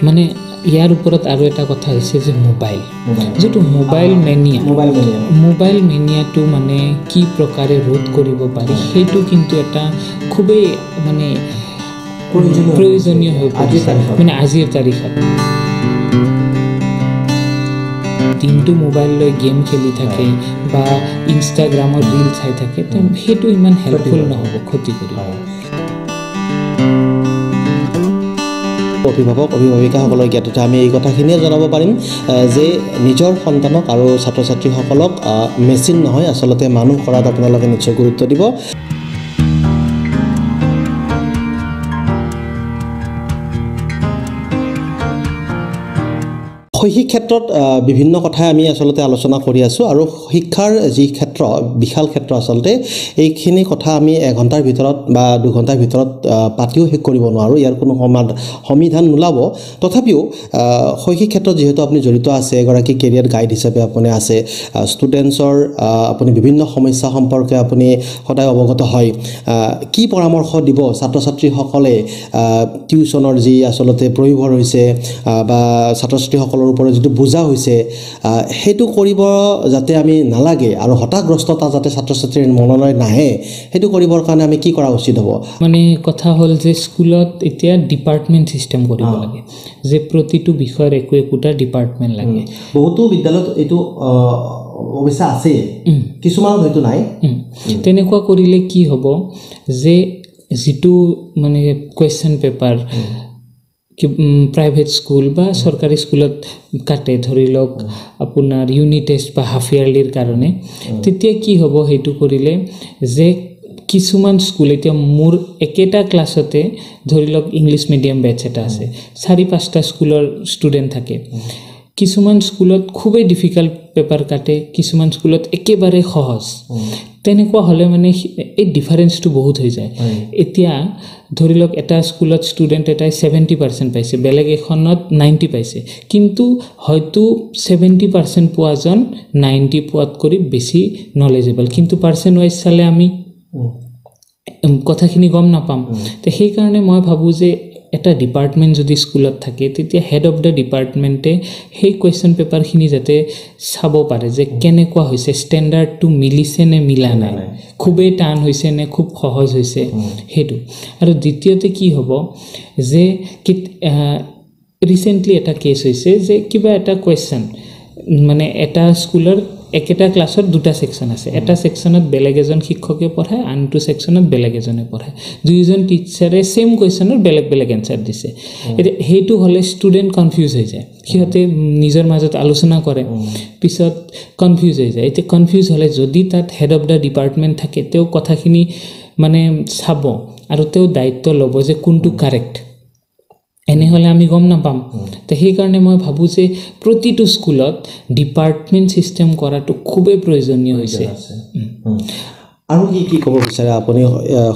মানে ইয়াৰ ওপৰত আৰু এটা কথা হৈছে যে মোবাইল যেটো মোবাইল মেনিয়াটো মানে কি প্ৰকাৰে ৰোধ কৰিব পাৰি সেইটো কিন্তু এটা খুবেই মানে প্ৰয়োজনীয় হৈ পৰিছে মানে আজিৰ তাৰিখত দিনটো মোবাইল লৈ গেম খেলি থাকে বা ইনষ্টাগ্ৰামৰ ৰীল চাই থাকে সেইটো ইমান হেল্পফুল নহ'ব ক্ষতি কৰিব অভিভাৱক অভিভাৱিকাসকলৰ জ্ঞাততে আমি এই কথাখিনিয়ে জনাব পাৰিম যে নিজৰ সন্তানক আৰু ছাত্ৰ ছাত্ৰীসকলক মেচিন নহয় আচলতে মানুহ কৰাত আপোনালোকে নিশ্চয় গুৰুত্ব দিব শৈক্ষিক ক্ষেত্ৰত বিভিন্ন কথাই আমি আচলতে আলোচনা কৰি আছোঁ আৰু শিক্ষাৰ যি ক্ষেত্ৰ বিশাল ক্ষেত্ৰ আচলতে এইখিনি কথা আমি 1 ঘণ্টাৰ ভিতৰত বা 2 ঘণ্টাৰ ভিতৰত পাতিও শেষ কৰিব নোৱাৰোঁ ইয়াৰ কোনো সমাধান নোলাব তথাপিও শৈক্ষিক ক্ষেত্ৰত যেহেতু আপুনি জড়িত আছে এগৰাকী কেৰিয়াৰ গাইড হিচাপে আপুনি আছে ষ্টুডেণ্টছৰ আপুনি বিভিন্ন সমস্যা সম্পৰ্কে আপুনি সদায় অৱগত হয় কি পৰামৰ্শ দিব ছাত্ৰ ছাত্ৰীসকলে টিউচনৰ যি আচলতে প্ৰয়োভৰ হৈছে বা ছাত্ৰ ছাত্ৰীসকলৰ ওপৰত যেটো বুজা হৈছে হেতু কৰিব যাতে আমি নালাগে আৰু হতাগ্ৰস্ততা যাতে ছাত্ৰ ছাত্ৰীৰ মনলৈ নাহে হেতু কৰিবৰ কাৰণে আমি কি কৰা উচিত হ'ব মানে কথা হ'ল যে স্কুলত এতিয়া ডিপাৰ্টমেন্ট সিস্টেম কৰিব লাগে যে প্ৰতিটো বিষয়ৰ একোটা ডিপাৰ্টমেন্ট লাগে বহুতো বিদ্যালয়ত এটো অৱশ্যে আছে কিছুমান হয়তো নাই তেনেকুৱা কৰিলে কি হ'ব যে যেটো মানে কোৱেশ্চন পেপাৰ প্ৰাইভেট স্কুল বা সৰকাৰি স্কুলত কাটে ধৰি লওক আপোনাৰ ইউনিট টেষ্ট বা হাফ ইয়াৰলিৰ কাৰণে তেতিয়া কি হ'ব হেতু কৰিলে যে কিছুমান স্কুল এতিয়া মোৰ একেটা ক্লাছতে ধৰি লওক ইংলিশ মিডিয়াম বেচ এটা আছে 4-5টা স্কুলৰ ষ্টুডেন্ট থাকে কিছুমান স্কুলত খুবেই ডিফিকাল্ট পেপাৰ কাটে কিছুমান স্কুলত একেবাৰে সহজ তেনেকুৱা হলে মানে এই ডিফাৰেন্সটো বহুত হৈ যায় এতিয়া ধৰি লওক এটা স্কুলত ষ্টুডেন্ট এটাই 70% পাইছে বেলেগ এখনত 90 পাইছে কিন্তু হয়তো 70% পোৱাজন 90 পোৱাত কৰি বেছি নলেজেবল কিন্তু পাৰ্সেন্ট ওয়াইজ চালে আমি কথাখিনি গম নাপাম তে সেই কাৰণে মই ভাবো যে এটা ডিপাৰ্টমেন্ট যদি স্কুলত থাকে তেতিয়া হেড অফ দা ডিপাৰ্টমেন্টে সেই কোৱেশ্চন পেপাৰ খিনি যাতে চাব পাৰে যে কেনেকুৱা হৈছে ষ্টেণ্ডাৰ্ডটো মিলিছে নে মিলা নাই খুবেই টান হৈছে নে খুব সহজ হৈছে হেতু আৰু দ্বিতীয়তে কি হ'ব যে ৰিসেন্টলি এটা কেছ হৈছে যে কিবা এটা কোৱেশ্চন মানে এটা স্কুলৰ একেটা ক্লাছৰ দুটা সেকশন আছে এটা সেকশনত বেলেগ এজন শিক্ষকে পঢ়ায় আনটো সেকশনত বেলেগ এজনে পঢ়ায় দুইজন টিচাৰে সেম কোৱেশ্চনৰ বেলেগ এনসাৰ দিছে হেতু হলে ষ্টুডেন্ট কনফিউজ হৈ যায় সিহঁতে নিজৰ মাজত আলোচনা কৰে পিছত কনফিউজ হৈ যায় এতে কনফিউজ হলে যদি তাত হেড অফ দা ডিপাৰ্টমেন্ট থাকে তেও কথাখিনি মানে চাব আৰু তেও দায়িত্ব ল'ব যে কোনটো কাৰেক্ট এনে হলে আমি গম নাপাম তে সেই কাৰণে মই ভাবো যে প্ৰতিটো স্কুলত ডিপাৰ্টমেন্ট সিস্টেম কৰাটো খুবেই প্ৰয়োজনীয় হৈছে আৰু কি ক'ব বিচাৰে আপুনি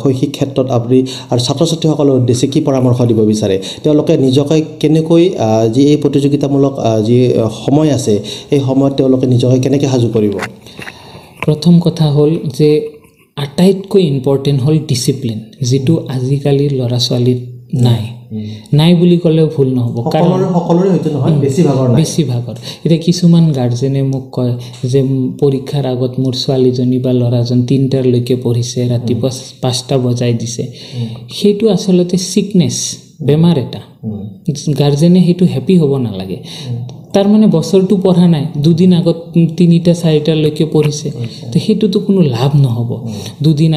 শৈক্ষিক ক্ষেত্ৰত আপুনি আৰু ছাত্ৰ ছাত্ৰীসকলৰ উদ্দেশ্যে কি পৰামৰ্শ দিব বিচাৰে তেওঁলোকে নিজকে কেনেকৈ যি এই প্ৰতিযোগিতামূলক যি সময় আছে এই সময়ত তেওঁলোকে নিজকে কেনেকৈ সাজু কৰিব প্ৰথম কথা হ'ল যে আটাইতকৈ ইম্পৰ্টেন্ট হ'ল ডিসিপ্লিন যেটো আজিকালি ল'ৰা ছোৱালীত নাই বুলি ক'লেও ভুল নহব কাৰণ সকলোৰে হয়তো নহয় বেছি ভাগৰ এতিয়া কিছুমান গাৰ্জেনে মোক কয় যে পৰীক্ষাৰ আগত মোৰ ছোৱালীজনী বা ল'ৰাজন 3টাৰ লৈকে পঢ়িছে ৰাতিপুৱা 5টা বজাই দিছে হেতু আসলতে সিকনেস বেমাৰ এটা গাৰ্জেনে হেতু হ্যাপি হ'ব নালাগে তাৰ মানে বছৰটো পঢ়া নাই দুদিন আগত 3টা 4টা লৈকে পঢ়িছে তে হেতুটো কোনো লাভ নহব দুদিন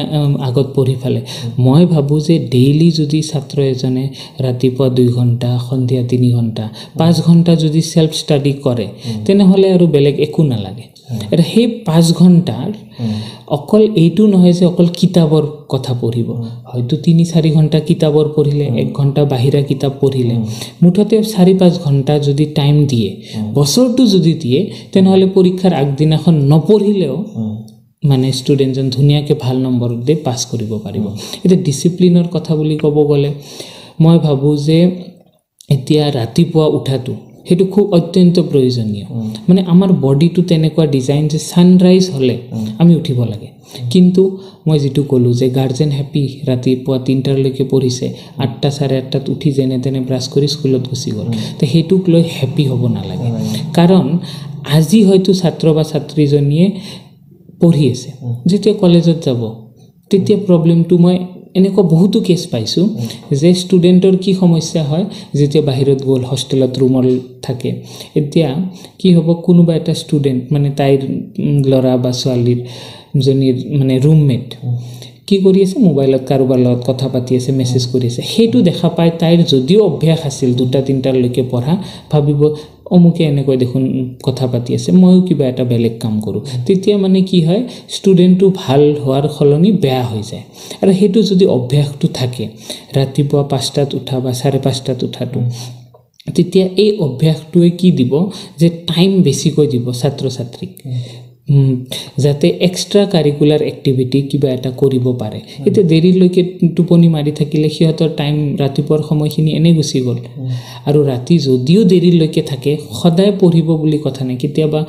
আগত পঢ়ি ফালে মই ভাবো যে ডেইলি যদি ছাত্ৰ এজনে ৰাতিপুৱা 2 ঘণ্টা সন্ধিয়া 3 ঘণ্টা 5 ঘণ্টা যদি সেলফ ষ্টাডি কৰে তেনেহলে আৰু বেলেগ একো নালাগে এটা সেই 5 ঘণ্টাৰ অকল এইটো নহয় যে অকল কিতাপৰ কথা পঢ়িব হয়তো 3-4 ঘণ্টা কিতাপৰ পঢ়িলে 1 ঘণ্টা বাহিৰা কিতাপ পঢ়িলে মুঠতে 4-5 ঘণ্টা যদি টাইম দিয়ে বছৰটো যদি দিয়ে তেনেহলে পৰীক্ষাৰ আগদিনাখন নপঢ়িলেও মানে ষ্টুডেন্টজন ধুনিয়াকে ভাল নম্বৰ দি পাস কৰিব পাৰিব এটা ডিসিপ্লিনৰ কথা বুলি ক'ব গলে মই ভাবো যে এতিয়া ৰাতিপুৱা উঠাটো হেতু খুব অত্যন্ত প্ৰয়োজনীয় মানে আমাৰ বডিটো তেনেকুৱা ডিজাইন যে সানৰাইজ হলে আমি উঠিব লাগে কিন্তু মই যেটো ক'লো যে গাৰ্জেন হ্যাপি ৰাতিপুৱা 3টালৈকে পঢ়িছে 8টা 8:30টাত উঠি যেনে তেনে ব্ৰাছ কৰি স্কুলত গুচি গ'ল তে হেতুক লৈ হ্যাপি হ'ব নালাগে কাৰণ আজি হয়তো ছাত্ৰ বা ছাত্ৰীজনীয়ে পঢ়ি আছে যেতিয়া কলেজত যাব তেতিয়া প্ৰবলেমটো মই এনেকুৱা বহুতো কেছ পাইছো যে ষ্টুডেন্টৰ কি সমস্যা হয় যেতিয়া বাহিৰত গ'ল হোষ্টেলত ৰুমত থাকে এতিয়া কি হ'ব কোনোবা এটা ষ্টুডেন্ট মানে তাইৰ ল'ৰা বা ছোৱালীৰ জনীৰ মানে ৰুমমেট কি কৰি আছে মোবাইলত কাৰোবাৰ লগত কথা পাতি আছে মেছেজ কৰি আছে হেতু দেখা পায় তাইৰ যদিও অভ্যাস আছিল 2টা 3টালৈকে পঢ়া ভাবিব অমুকে এনেকৈ দেখোন কথা পাতি আছে ময়ো কিবা এটা বেলেগ কাম কৰো তেতিয়া মানে কি হয় ষ্টুডেন্টটো ভাল হোৱাৰ খলনি বেয়া হৈ যায় আৰু হেতু যদি অভ্যাসটো থাকে ৰাতিপুৱা 5টাত উঠা বা 5:30টাত উঠাটো তেতিয়া এই অভ্যাসটোৱে কি দিব যে টাইম বেছিকৈ দিব ছাত্ৰ ছাত্ৰীক যাতে এক্সট্ৰা কাৰিকুলাৰ এক্টিভিটি কিবা এটা কৰিব পাৰে এতে দেৰিলৈকে টোপনি মাৰি থাকিলে সিহঁতৰ টাইম ৰাতিপুৱাৰ সময়খিনি এনে গুচি গ'ল আৰু ৰাতি যদিও দেৰিলৈকে থাকে সদায় পঢ়িব বুলি কথা নাই কেতিয়াবা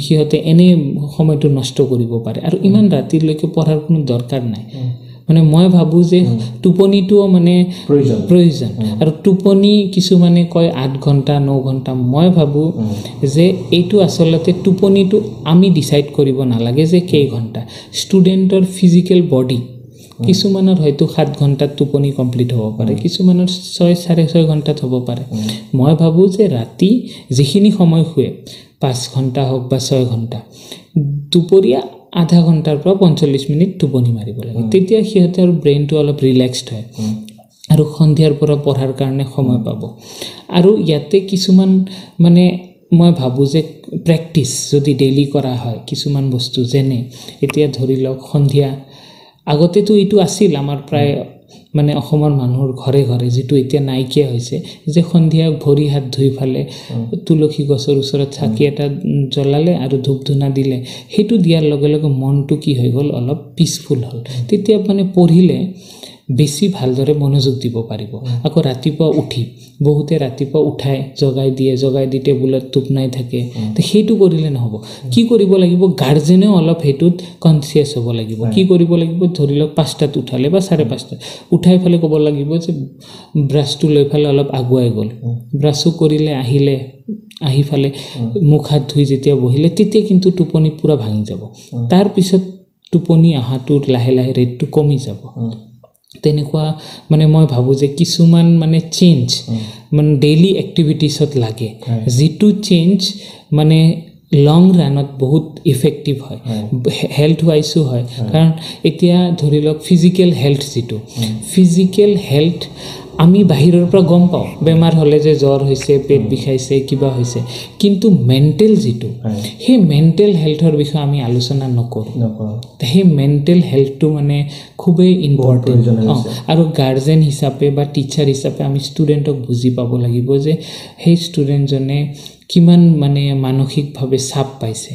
সিহঁতে এনে সময়টো নষ্ট কৰিব পাৰে আৰু ইমান ৰাতিলৈকে পঢ়াৰ কোনো দৰকাৰ নাই মানে মই ভাবো যে টোপনিটো মানে প্ৰয়োজন আৰু টোপনি কিছু মানে কয় 8 ঘণ্টা 9 ঘণ্টা মই ভাবো যে এইটো আসলতে টোপনিটো আমি ডিসাইড কৰিব নালাগে যে কেই ঘণ্টা ষ্টুডেন্টৰ ফিজিক্যাল বডি কিছুমানৰ হয়তো 7 ঘণ্টাত টোপনি কমপ্লিট হ'ব পাৰে কিছুমানৰ 6.5 ঘণ্টাত হ'ব পাৰে মই ভাবো যে ৰাতি যিখিনি সময় শুৱে 5 ঘণ্টা হোক বা 6 ঘণ্টা দুপৰীয়া আধা ঘণ্টাৰ পৰা 45 মিনিট টোপনি মাৰিব লাগে তেতিয়া সিহঁতৰ ব্ৰেইনটো অলপ ৰিলেক্সড হয় আৰু সন্ধিয়াৰ পৰা পঢ়াৰ কাৰণে সময় পাব আৰু ইয়াতে কিছুমান মানে মই ভাবো যে প্ৰেক্টিস যদি ডেইলি কৰা হয় কিছুমান বস্তু যেনে এতিয়া ধৰি লওক সন্ধিয়া আগতেতো এটো আছিল আমাৰ প্ৰায় মানে অসমৰ মানুহৰ ঘৰে ঘৰে যেটো এতিয়া নাইকিয়া হৈছে যে সন্ধিয়া ভৰি হাত ধুই ফালে তুলসী গছৰ ওচৰত চাকি এটা জ্বলালে আৰু ধূপ ধুনা দিলে হেতু দিয়াৰ লগে লগে মনটো কি হৈ গল অলপ পিসফুল হ'ল তেতিয়া মানে পঢ়িলে বেছি ভালদৰে মনোযোগ দিব পাৰিব আকৌ ৰাতিপুৱা উঠি বহুতে ৰাতিপুৱা উঠাই জগাই দি টেবুলত টুপনাই থাকে তে হেতু কৰিলে নহব কি কৰিব লাগিব গাৰ্জেনে অলপ হেতুত কনসিয়াস হ'ব লাগিব কি কৰিব লাগিব ধৰি লওক 5টাত উঠালে বা 5:30টাত উঠাই ফলে ক'ব লাগিব যে ব্ৰাছটো লৈ ফলে অলপ আগুৱাই গল ব্ৰাছু কৰিলে আহিলে আহি ফলে মুখ হাত ধুই যেতিয়া বহিলে তেতিয়া কিন্তু টোপনি পুৰা ভাঙি যাব তাৰ পিছত টোপনি আহাটোৰ লাহে লাহে ৰেটটো কমি যাব তেনেকুৱা মানে মই ভাবো যে কিছুমান মানে চেঞ্জ মানে ডেইলি এক্টিভিটিছত লাগে যেটো চেঞ্জ মানে লং ৰানত বহুত ইফেক্টিভ হয় হেলথ ওয়াইজও হয় কাৰণ এতিয়া ধৰি লওক ফিজিক্যাল হেলথ যেটো ফিজিক্যাল হেলথ আমি বাহিৰৰ পৰা গম পাও বেমাৰ হলে যে জ্বৰ হৈছে পেট বিষাইছে কিবা হৈছে কিন্তু মেন্টাল যেটো হে মেন্টাল হেলথৰ বিষয়ে আমি আলোচনা নকৰো হে মেন্টাল হেলথটো মানে খুবেই ইম্পৰ্টেন্ট আৰু গাৰ্জেন হিচাপে বা টিচাৰ হিচাপে আমি ষ্টুডেন্টক বুজি পাব লাগিব যে হে ষ্টুডেন্টজনে কিমান মানে মানসিকভাৱে চাপ পাইছে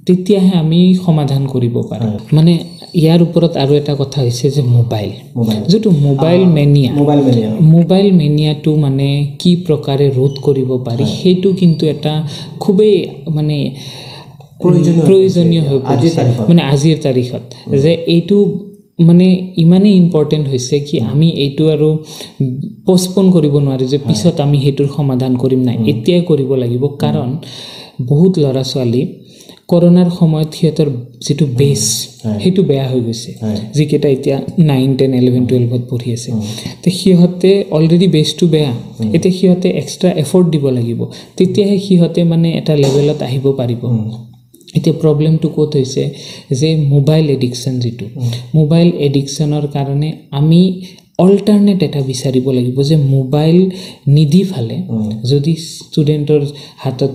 তেতিয়াহে আমি সমাধান কৰিব পাৰোঁ মানে ইয়াৰ ওপৰত আৰু এটা কথা হৈছে যে মোবাইল যেটো মোবাইল মেনিয়াটো মানে কি প্ৰকাৰে ৰোধ কৰিব পাৰি হেতু কিন্তু এটা খুবেই মানে প্ৰয়োজনীয় হৈ পৰিছে মানে আজিৰ তাৰিখত যে এইটো মানে ইমানে ইম্পৰ্টেন্ট হৈছে কি আমি এইটো আৰু পোষ্টপন কৰিব নোৱাৰি যে পিছত আমি হেতুৰ সমাধান কৰিম নাই এতিয়াই কৰিব লাগিব কাৰণ বহুত লৰা ছোৱালী কৰোনাৰ সময়ত হিয়তৰ যেটো বেস হেতু বেয়া হৈ গৈছে যিকেটা এতিয়া 9 10 11 12 ত পঢ়ি আছে তে হিয়তে অলৰেডি বেসটো বেয়া এতে হিয়তে এক্সট্ৰা এফৰ্ট দিব লাগিব তেতিয়াহে হিয়তে মানে এটা লেভেলত আহিব পাৰিব এতিয়া প্ৰবলেমটো কোত হৈছে যে মোবাইল এডিকশন যেটো মোবাইল এডিকশনৰ কাৰণে আমি অল্টাৰনেট এটা বিচাৰিব লাগিব যে মোবাইল নিদি ফালে যদি ষ্টুডেন্টৰ হাতত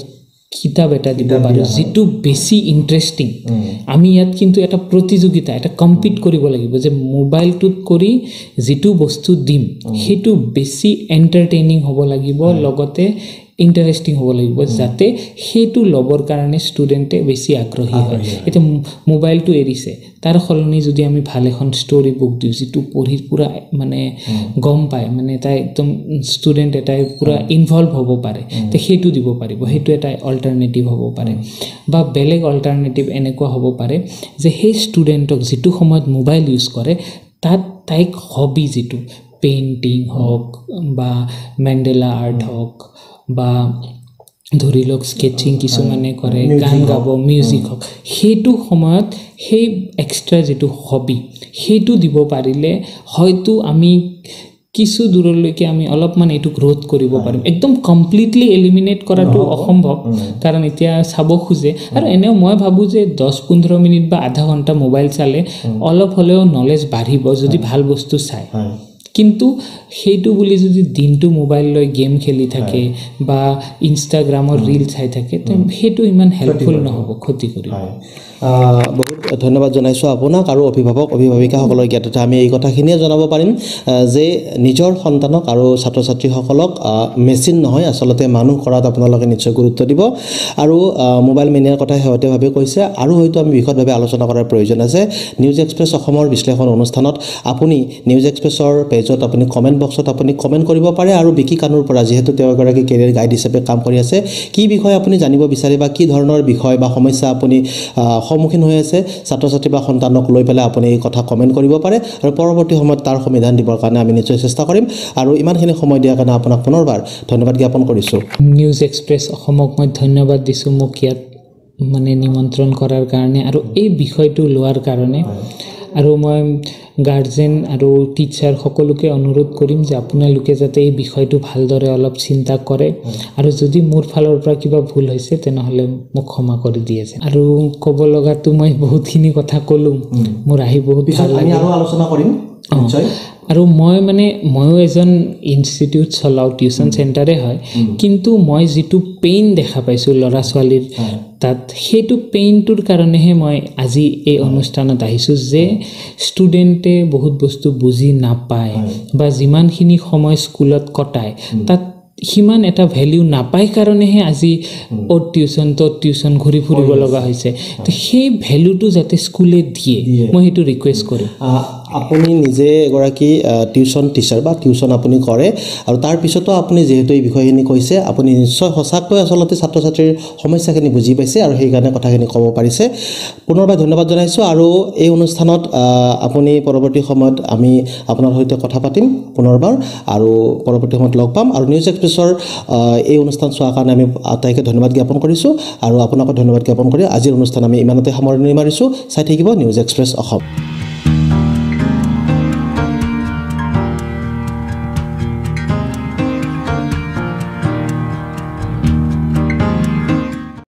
কিতাব এটা দিব পাৰো যেটো বেছি ইন্টাৰেষ্টিং আমি ইয়াত কিন্তু এটা প্ৰতিযোগিতা এটা কম্পিট কৰিব লাগিব যে মোবাইলটোত কৰি যেটো বস্তু দিম হেতু বেছি এন্টাৰটেইনিং হ'ব লাগিব লগতে ইণ্টাৰেষ্টিং হ'ব লাগিব যাতে সেইটো ল'বৰ কাৰণে ষ্টুডেণ্টে বেছি আগ্ৰহী হয় এতিয়া মোবাইলটো এৰিছে তাৰ সলনি যদি আমি ভাল এখন ষ্টৰি বুক দিওঁ যিটো পঢ়ি পুৰা মানে গম পায় মানে তাই একদম ষ্টুডেণ্ট এটাই পুৰা ইনভলভ হ'ব পাৰে তে সেইটো দিব পাৰিব সেইটো এটা অল্টাৰনেটিভ হ'ব পাৰে বা বেলেগ অল্টাৰনেটিভ এনেকুৱা হ'ব পাৰে যে সেই ষ্টুডেণ্টক যিটো সময়ত মোবাইল ইউজ কৰে তাত তাইক হবি যিটো পেইণ্টিং হওক বা মেণ্ডেলা আৰ্ট হওক বা ধৰি লওক স্কেচিং কিছুমানে কৰে গান গাব মিউজিক হওক সেইটো সময়ত সেই এক্সট্ৰা যিটো হবি সেইটো দিব পাৰিলে হয়তো আমি কিছু দূৰলৈকে আমি অলপমান এইটোক ৰোধ কৰিব পাৰিম একদম কমপ্লিটলি এলিমিনেট কৰাটো অসম্ভৱ কাৰণ এতিয়া চাব খোজে আৰু এনেও মই ভাবোঁ যে 10-15 মিনিট বা আধা ঘণ্টা মোবাইল চালে অলপ হ'লেও নলেজ বাঢ়িব যদি ভাল বস্তু চায় কিন্তু সেইটো বুলি যদি দিনটো মোবাইল লৈ গেম খেলি থাকে বা ইনষ্টাগ্ৰামৰ ৰীল চাই থাকে সেইটো ইমান হেল্পফুল নহ'ব ক্ষতি কৰিব বহুত ধন্যবাদ জনাইছোঁ আপোনাক আৰু অভিভাৱক অভিভাৱিকাসকলৰ জ্ঞাততে আমি এই কথাখিনিয়ে জনাব পাৰিম যে নিজৰ সন্তানক আৰু ছাত্ৰ ছাত্ৰীসকলক মেচিন নহয় আচলতে মানুহ কৰাত আপোনালোকে নিশ্চয় গুৰুত্ব দিব আৰু মোবাইল মেনিয়াৰ কথা শেহতীয়াভাৱে কৈছে আৰু হয়তো আমি বিশদভাৱে আলোচনা কৰাৰ প্ৰয়োজন আছে নিউজ এক্সপ্ৰেছ অসমৰ বিশ্লেষণ অনুষ্ঠানত আপুনি নিউজ এক্সপ্ৰেছৰ পেজত আপুনি কমেণ্ট বক্সত আপুনি কমেণ্ট কৰিব পাৰে আৰু বিকি কানুৰ পৰা যিহেতু তেওঁ এগৰাকী কেৰিয়াৰ গাইড হিচাপে কাম কৰি আছে কি বিষয় আপুনি জানিব বিচাৰে বা কি ধৰণৰ বিষয় বা সমস্যা আপুনি সন্মুখীন হৈ আছে ছাত্ৰ ছাত্ৰী বা সন্তানক লৈ পেলাই আপুনি এই কথা কমেণ্ট কৰিব পাৰে আৰু পৰৱৰ্তী সময়ত তাৰ সমাধান দিবৰ কাৰণে আমি নিশ্চয় চেষ্টা কৰিম আৰু ইমানখিনি সময় দিয়াৰ কাৰণে আপোনাক পুনৰবাৰ ধন্যবাদ জ্ঞাপন কৰিছোঁ নিউজ এক্সপ্ৰেছ অসমক মই ধন্যবাদ দিছোঁ মোক ইয়াত মানে নিমন্ত্ৰণ কৰাৰ কাৰণে আৰু এই বিষয়টো লোৱাৰ কাৰণে আৰু মই গাৰ্জেন আৰু টিচাৰ সকলোকে অনুৰোধ কৰিম যে আপোনালোকে যাতে এই বিষয়টো ভালদৰে অলপ চিন্তা কৰে আৰু যদি মোৰ ফালৰ পৰা কিবা ভুল হৈছে তেনেহ'লে মোক ক্ষমা কৰি দিয়ে যে আৰু ক'ব লগাটো মই বহুতখিনি কথা ক'লোঁ মোৰ আহি বহুত ভাল লাগে আৰু আলোচনা কৰিম নিশ্চয় আৰু ময়ো এজন ইনষ্টিটিউট চলাওঁ টিউশ্যন চেণ্টাৰে হয় কিন্তু মই যিটো পেইন দেখা পাইছোঁ ল'ৰা ছোৱালীৰ তাত সেইটো পেইনটোৰ কাৰণেহে মই আজি এই অনুষ্ঠানত আহিছোঁ যে ষ্টুডেণ্টে বহুত বস্তু বুজি নাপায় বা যিমানখিনি সময় স্কুলত কটায় তাত সিমান এটা ভেলিউ নাপায় কাৰণেহে আজি অ'ত টিউশ্যন ঘূৰি ফুৰিব লগা হৈছে তো সেই ভেলুটো যাতে স্কুলে দিয়ে মই সেইটো ৰিকুৱেষ্ট কৰিম আপুনি নিজে এগৰাকী টিউশ্যন টিচাৰ বা টিউশ্যন আপুনি কৰে আৰু তাৰপিছতো আপুনি যিহেতু এই বিষয়খিনি কৈছে আপুনি নিশ্চয় সঁচাকৈ আচলতে ছাত্ৰ ছাত্ৰীৰ সমস্যাখিনি বুজি পাইছে আৰু সেইকাৰণে কথাখিনি ক'ব পাৰিছে পুনৰবাৰ ধন্যবাদ জনাইছোঁ আৰু এই অনুষ্ঠানত আপুনি পৰৱৰ্তী সময়ত আমি আপোনাৰ সৈতে কথা পাতিম পুনৰবাৰ আৰু পৰৱৰ্তী সময়ত লগ পাম আৰু নিউজ এক্সপ্ৰেছৰ এই অনুষ্ঠান চোৱাৰ কাৰণে আমি আটাইকে ধন্যবাদ জ্ঞাপন কৰিছোঁ আৰু আপোনাকো ধন্যবাদ জ্ঞাপন কৰি আজিৰ অনুষ্ঠান আমি ইমানতে সামৰণি মাৰিছোঁ চাই থাকিব নিউজ এক্সপ্ৰেছ অসম